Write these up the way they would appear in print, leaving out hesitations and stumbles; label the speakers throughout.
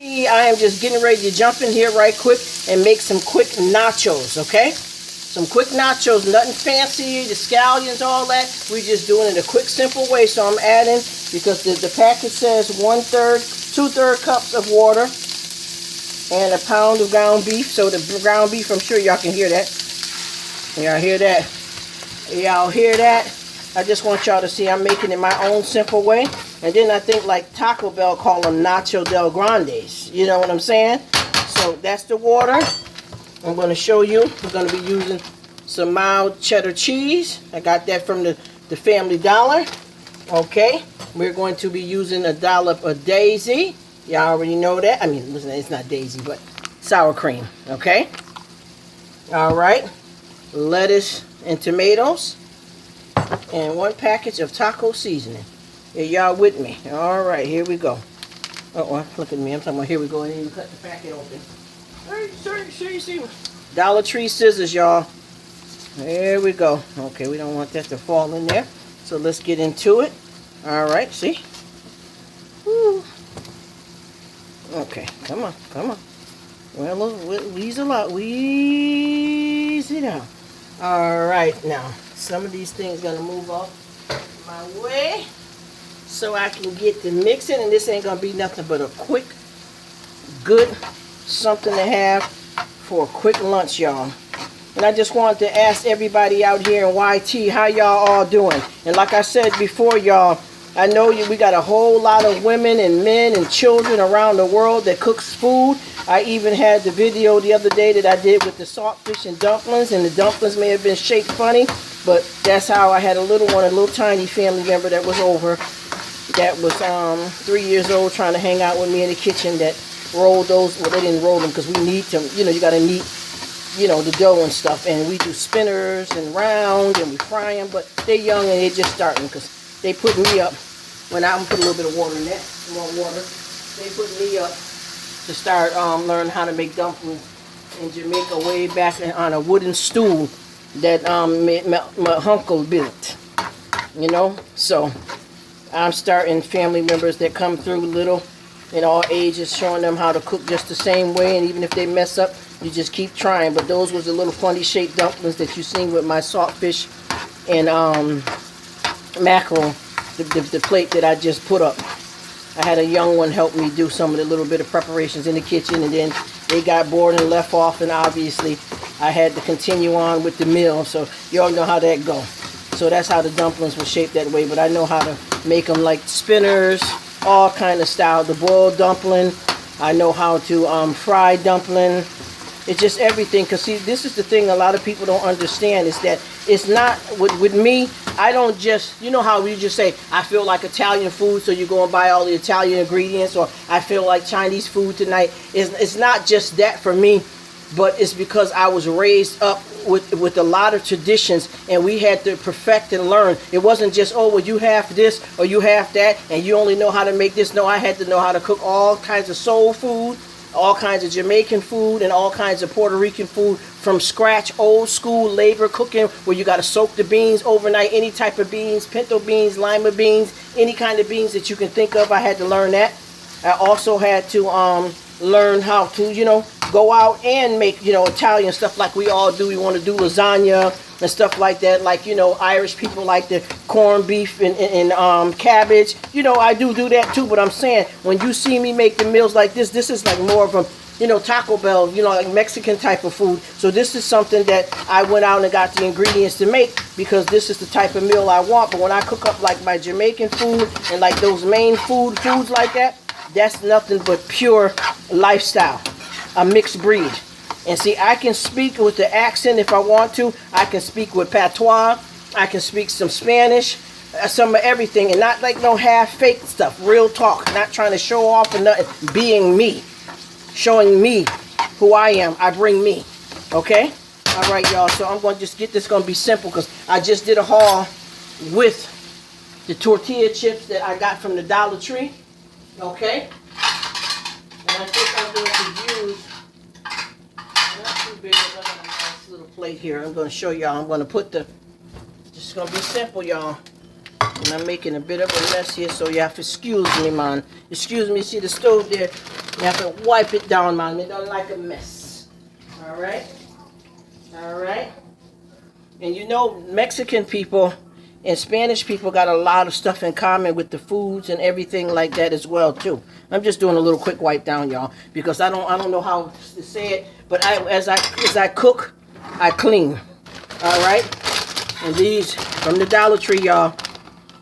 Speaker 1: I am just getting ready to jump in here right quick and make some quick nachos, okay? Some quick nachos, nothing fancy, the scallions, all that. We're just doing it a quick, simple way. So I'm adding, because the package says 2/3 cups of water and a pound of ground beef. So the ground beef, I'm sure y'all can hear that. Y'all hear that? Y'all hear that? I just want y'all to see I'm making it my own simple way. And then I think like Taco Bell call them Nacho Del Grandes. You know what I'm saying? So that's the water. I'm going to show you. We're going to be using some mild cheddar cheese. I got that from the Family Dollar. Okay. We're going to be using a dollop of Daisy. Y'all already know that. I mean, listen, it's not Daisy, but sour cream. Okay. All right. Lettuce and tomatoes. And 1 package of taco seasoning. Are y'all with me? All right, here we go. Oh, look at me. I'm talking about here we go. And then you cut the packet open. Sure, you see. Dollar Tree scissors, y'all. There we go. Okay, we don't want that to fall in there. So let's get into it. All right, see? Woo. Okay, come on. Well, wheeze a lot. Wheeze it out. All right, now. Some of these things are going to move off my way so I can get to mixing. And this ain't going to be nothing but a quick, good something to have for a quick lunch, y'all. And I just wanted to ask everybody out here in YT, how y'all all doing? And like I said before, y'all, I know we got a whole lot of women and men and children around the world that cooks food. I even had the video the other day that I did with the saltfish and dumplings, and the dumplings may have been shaped funny, but that's how I had a little tiny family member that was over, that was 3 years old, trying to hang out with me in the kitchen, that rolled those. Well, they didn't roll them because we knead them. You know, you got to knead, you know, the dough and stuff, and we do spinners and round, and we fry them, but they're young and they're just starting, because they put me up. When I'm put a little bit of water in that, more water. They put me up to start learning how to make dumplings in Jamaica way back on a wooden stool that my uncle built. You know, so I'm starting family members that come through little in all ages, showing them how to cook just the same way, and even if they mess up, you just keep trying. But those was the little funny shaped dumplings that you seen with my saltfish and mackerel. The plate that I just put up. I had a young one help me do some of the little bit of preparations in the kitchen, and then they got bored and left off, and obviously I had to continue on with the meal, so you all know how that go. So that's how the dumplings were shaped that way, but I know how to make them like spinners, all kind of style. The boiled dumpling, I know how to fry dumpling. It's just everything, because see, this is the thing a lot of people don't understand, is that it's not, with me, I don't just, you know how we just say, I feel like Italian food, so you go and buy all the Italian ingredients, or I feel like Chinese food tonight. It's not just that for me, but it's because I was raised up with a lot of traditions, and we had to perfect and learn. It wasn't just, oh, well, you have this, or you have that, and you only know how to make this. No, I had to know how to cook all kinds of soul food, all kinds of Jamaican food, and all kinds of Puerto Rican food from scratch, old school labor cooking, where you got to soak the beans overnight, any type of beans, pinto beans, lima beans, any kind of beans that you can think of. I had to learn that. I also had to learn how to, you know, go out and make, you know, Italian stuff like we all do. We want to do lasagna and stuff like that. Like, you know, Irish people like the corned beef and cabbage. You know, I do that too. But I'm saying, when you see me make the meals like this is like more of a, you know, Taco Bell, you know, like Mexican type of food. So this is something that I went out and got the ingredients to make, because this is the type of meal I want. But when I cook up like my Jamaican food and like those main foods like that, that's nothing but pure lifestyle, a mixed breed. And see, I can speak with the accent if I want to. I can speak with patois. I can speak some Spanish, some of everything, and not like no half-fake stuff. Real talk, not trying to show off or nothing. Being me, showing me who I am. I bring me. Okay? All right, y'all. So I'm going to just get this. Going to be simple, because I just did a haul with the tortilla chips that I got from the Dollar Tree. Okay? And I think I'm going to use, not too big, I got a nice little plate here. I'm going to show y'all. I'm going to put the, just going to be simple, y'all. And I'm making a bit of a mess here, so you have to excuse me, man. Excuse me, see the stove there. You have to wipe it down, man. It don't like a mess. All right? All right? And you know, Mexican people and Spanish people got a lot of stuff in common with the foods and everything like that as well, too. I'm just doing a little quick wipe down, y'all, because I don't know how to say it, but as I cook, I clean. All right? And these from the Dollar Tree, y'all.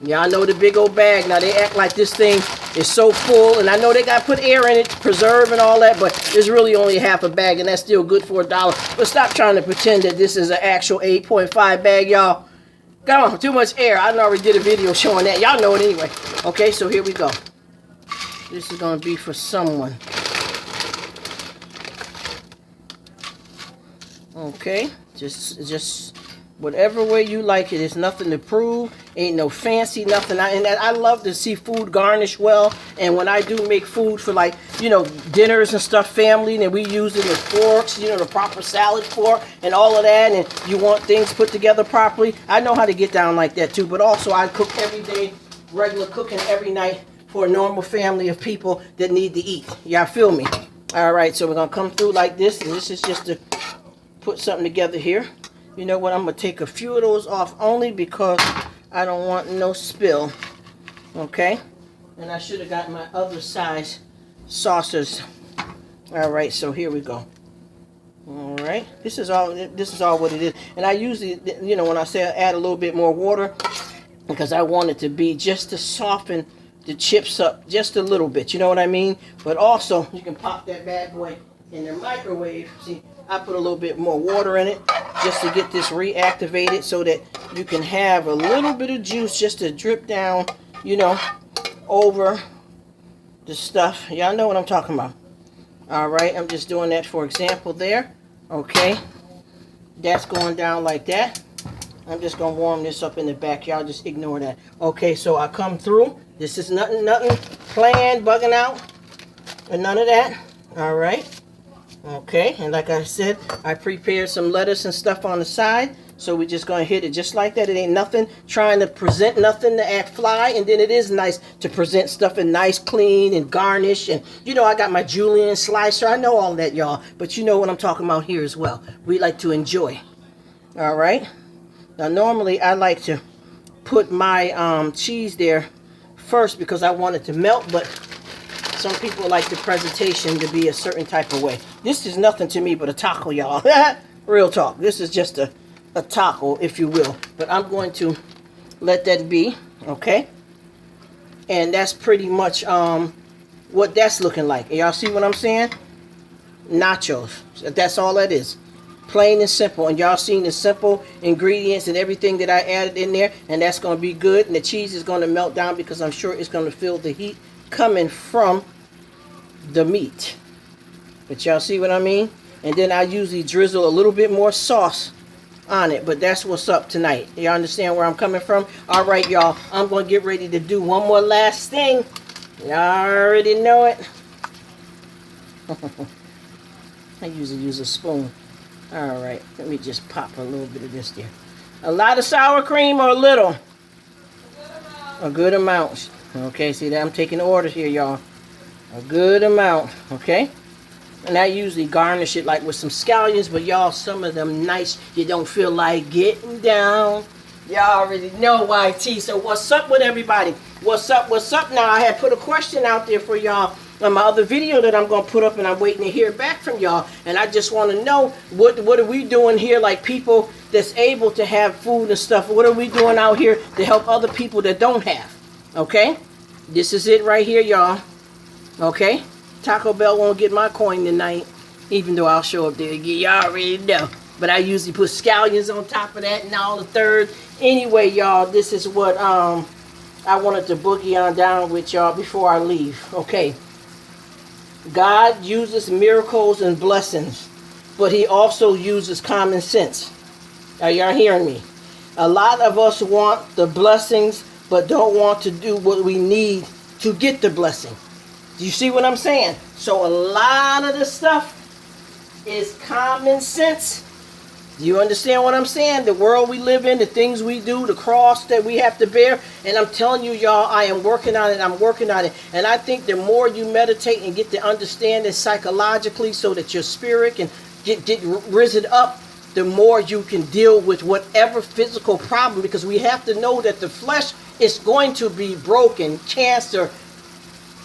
Speaker 1: Y'all know the big old bag. Now they act like this thing is so full, and I know they got to put air in it, preserve and all that, but it's really only half a bag, and that's still good for $1. But stop trying to pretend that this is an actual 8.5 bag, y'all. Come on, too much air. I already did a video showing that. Y'all know it anyway. Okay, so here we go. This is going to be for someone. Okay, just whatever way you like it. It's nothing to prove. Ain't no fancy nothing. I love to see food garnished well. And when I do make food for, like, you know, dinners and stuff, family, and we use it with forks, you know, the proper salad fork and all of that. And you want things put together properly. I know how to get down like that too. But also I cook every day, regular cooking every night for a normal family of people that need to eat. Y'all feel me? All right, so we're going to come through like this. And this is just to put something together here. You know what, I'm going to take a few of those off only because I don't want no spill. Okay? And I should have got my other size saucers. Alright, so here we go. Alright. This is all what it is. And I usually, you know, when I say I add a little bit more water, because I want it to be just to soften the chips up just a little bit. You know what I mean? But also, you can pop that bad boy in the microwave. See, I put a little bit more water in it just to get this reactivated so that you can have a little bit of juice just to drip down, you know, over the stuff. Y'all know what I'm talking about. Alright, I'm just doing that for example there. Okay, that's going down like that. I'm just going to warm this up in the back. Y'all just ignore that. Okay, so I come through. This is nothing planned, bugging out, and none of that. Alright. Okay, and like I said, I prepared some lettuce and stuff on the side. So we're just going to hit it just like that. It ain't nothing trying to present nothing to act fly. And then it is nice to present stuff in nice, clean, and garnish. And, you know, I got my julienne slicer. I know all that, y'all. But you know what I'm talking about here as well. We like to enjoy. All right. Now, normally I like to put my cheese there first because I want it to melt. But some people like the presentation to be a certain type of way. This is nothing to me but a taco, y'all. Real talk. This is just a taco, if you will. But I'm going to let that be, okay? And that's pretty much what that's looking like. Y'all see what I'm saying? Nachos. That's all that is. Plain and simple. And y'all seen the simple ingredients and everything that I added in there. And that's going to be good. And the cheese is going to melt down because I'm sure it's going to feel the heat coming from the meat. But y'all see what I mean? And then I usually drizzle a little bit more sauce on it. But that's what's up tonight. Y'all understand where I'm coming from? All right, y'all. I'm going to get ready to do one more last thing. Y'all already know it. I usually use a spoon. All right. Let me just pop a little bit of this there. A lot of sour cream or a little? A good amount. Okay, see that? I'm taking orders here, y'all. A good amount. Okay? And I usually garnish it like with some scallions, but y'all, some of them nice, you don't feel like getting down. Y'all already know YT. So what's up with everybody? What's up? What's up now? I had put a question out there for y'all on my other video that I'm going to put up, and I'm waiting to hear back from y'all. And I just want to know, what are we doing here, like people that's able to have food and stuff? What are we doing out here to help other people that don't have? Okay? This is it right here, y'all. Okay? Taco Bell won't get my coin tonight, even though I'll show up there again. Y'all already know. But I usually put scallions on top of that and all the third. Anyway, y'all, this is what I wanted to boogie on down with y'all before I leave. Okay. God uses miracles and blessings, but he also uses common sense. Are y'all hearing me? A lot of us want the blessings, but don't want to do what we need to get the blessing. Do you see what I'm saying? So a lot of the stuff is common sense, Do you understand what I'm saying? The world we live in, the things we do, the cross that we have to bear. And I'm telling you, y'all, I am working on it. I'm working on it. And I think the more you meditate and get to understand it psychologically so that your spirit can get risen up, the more you can deal with whatever physical problem. Because we have to know that the flesh is going to be broken, cancer,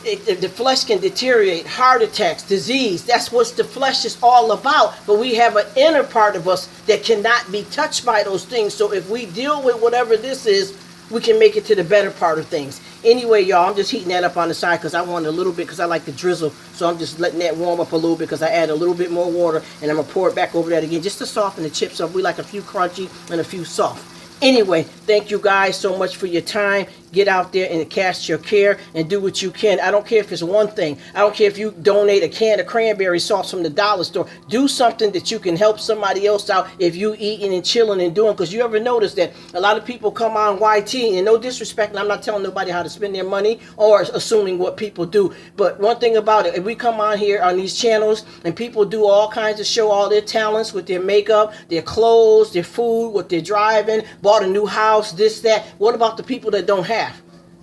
Speaker 1: the flesh can deteriorate, heart attacks, disease. That's what the flesh is all about. But we have an inner part of us that cannot be touched by those things. So if we deal with whatever this is, we can make it to the better part of things. Anyway, y'all, I'm just heating that up on the side because I want a little bit, because I like to drizzle. So I'm just letting that warm up a little bit because I add a little bit more water, and I'm going to pour it back over that again just to soften the chips up. We like a few crunchy and a few soft. Anyway, thank you guys so much for your time. Get out there and cast your care and do what you can. I don't care if it's one thing. I don't care if you donate a can of cranberry sauce from the dollar store. Do something that you can help somebody else out if you eating and chilling and doing. Because you ever notice that a lot of people come on YT, and no disrespect, and I'm not telling nobody how to spend their money or assuming what people do. But one thing about it, if we come on here on these channels and people do all kinds of show all their talents with their makeup, their clothes, their food, what they're driving, bought a new house, this, that. What about the people that don't have?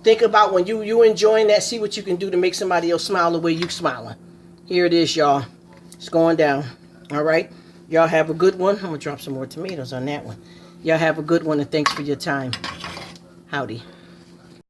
Speaker 1: Think about when you enjoying that. See what you can do to make somebody else smile the way you smiling. Here it is, y'all. It's going down. All right. Y'all have a good one. I'm going to drop some more tomatoes on that one. Y'all have a good one, and thanks for your time. Howdy.